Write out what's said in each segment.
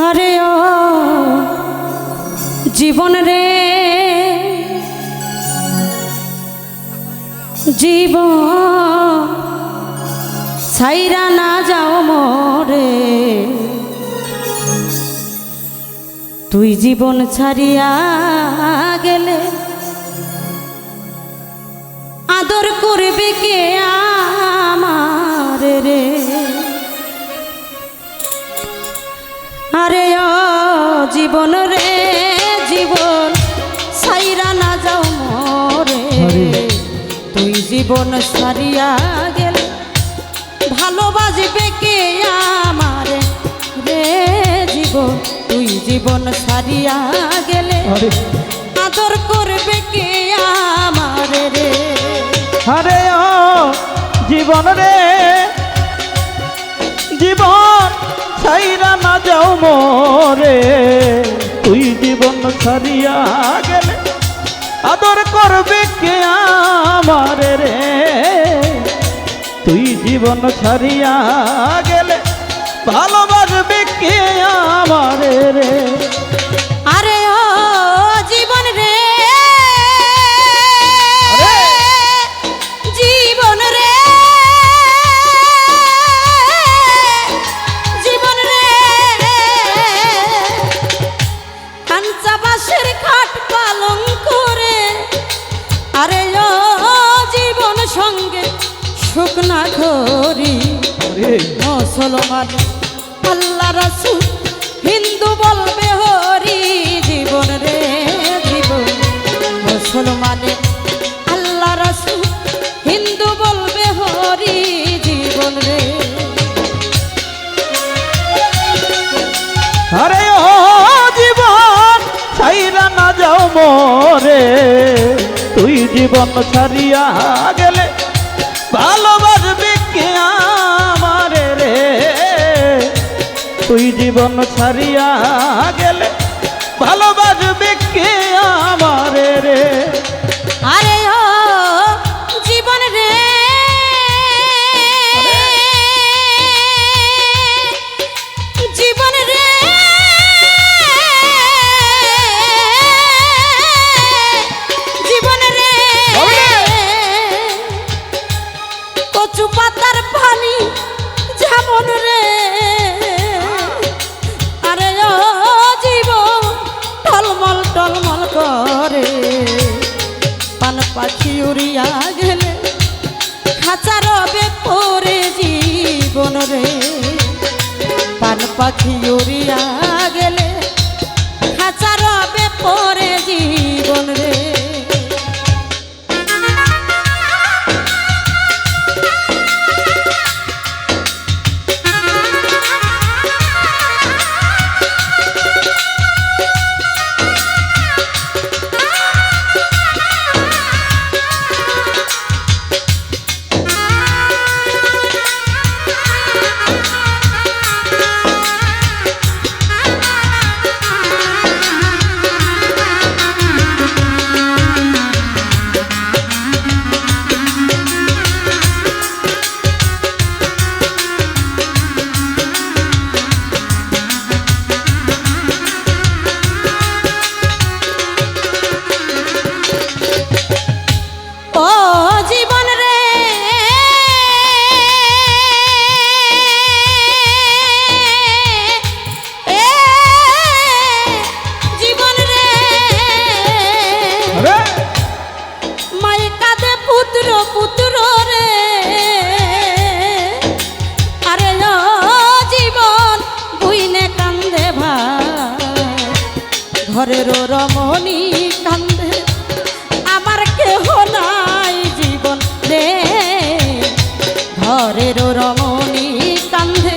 আরে ও জীবন রে জীবন ছাইরা না যাও মোরে, তুই জীবন ছাড়িয়া গেলে আদর করবে কে আমার রে। আরে ও জীবন রে জীবন ছাইরা না যাও মোরে, তুই জীবন ছাড়িয়া গেলে ভালোবাসবে কে আমার রে। জীবন তুই জীবন ছাড়িয়া গেলে আদর করবে কে আমার রে। আরে ও জীবন রে জীবন ছাইরা না যাও মোরে, তুই জীবন ছাড়িয়া গেলে আদর করবে কে আমার রে। তুই জীবন ছাড়িয়া গেলে ভালোবাসবে কে আমার রে। আরে ও জীবন রে জীবন রে জীবন রে কাঞ্চা বাঁশের খাট পালং করে, আরে ও জীবন সঙ্গে শুকনা ঘরি মুসলমান আল্লাহ রাসূল হিন্দু বলবে হরি। জীবন রে জীবন মুসলমানে আল্লাহ রাসূল হিন্দু বলবে হরি। জীবন রে আরে ও জীবন ছাইরা না যাও মোরে, তুই জীবন ছাড়িয়া গেলে ভালোবাসবে কে আমার রে। তুই জীবন ছাড়িয়া গেলে ভালোবাসবে কে আমার রে। আরে ও জীবন রে জীবন রে জীবন রে কচু পাতার পানি যেমন রে, আরে ও জীবন টলমল টলমল করে, পান পাখি উড়িয়া গেলে খাঁচা রবে পরে। জীবন রে পান পাখি উড়িয়া গেলে খাঁচা রবে পরে। জীবন রে ঘরের রমণী কান্দে আমার কেহ নাই। জীবন রে ঘরের রমণী কান্দে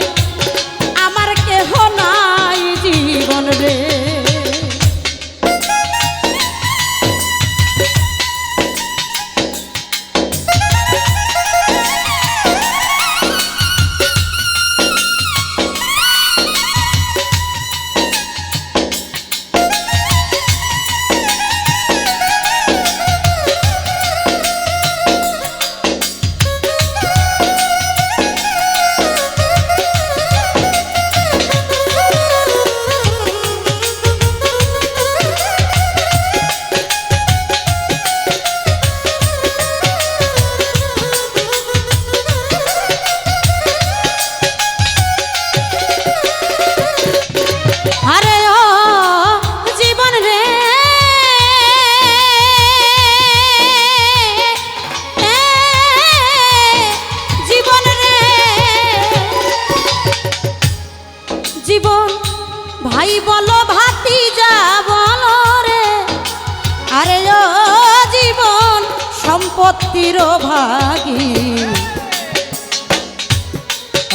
আমার কেহ নাই। জীবন রে জীবন ভাই বলো ভাতিজা বলো রে, আরে ও জীবন সম্পত্তির ভাগী,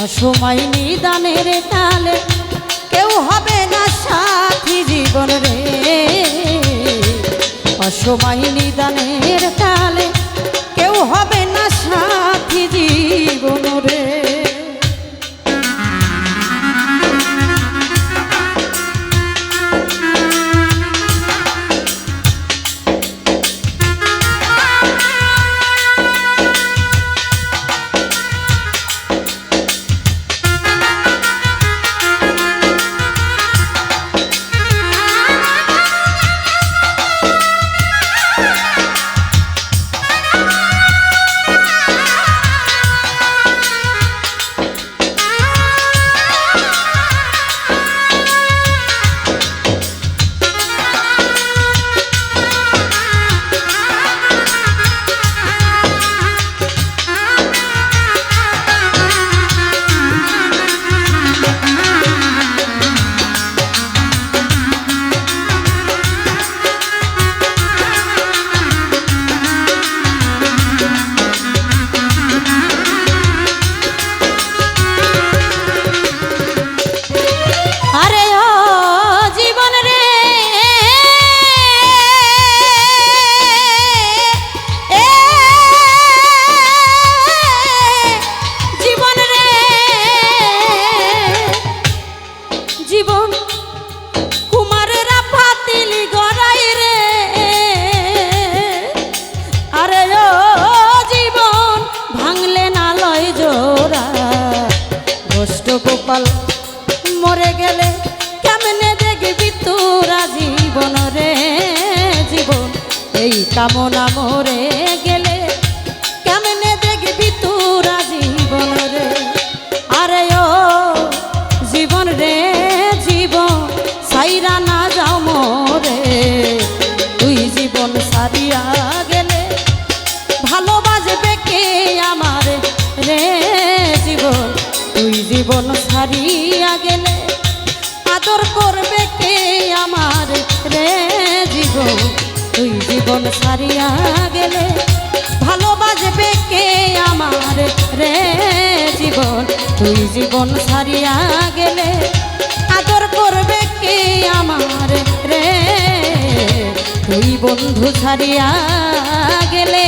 অসময় নিদানের তালে কেউ হবে না সাথী জীবন রে, অসময় নিদানের তালে কেউ হবে না সাথী জীবন রে। গোপাল মরে গেলে কেমনে দেখবি তোরা জীবন রে, জীবন এই কামনা মরে গেলে কেমনে দেখবি তোরা জীবন রে, আরে ও জীবন রে জীবন সাইরা না যাও মরে, তুই জীবন সারিয়া গেলে ভালোবাসবে কে আমার রে, জীবন তুই জীবন ছাড়িয়া গেলে আদর করবে কে আমার রে, জীবন তুই জীবন ছাড়িয়া গেলে ভালোবাসবে কে আমার রে, জীবন তুই জীবন ছাড়িয়া গেলে আদর করবে কে আমার রে, তুই বন্ধু ছাড়িয়া গেলে।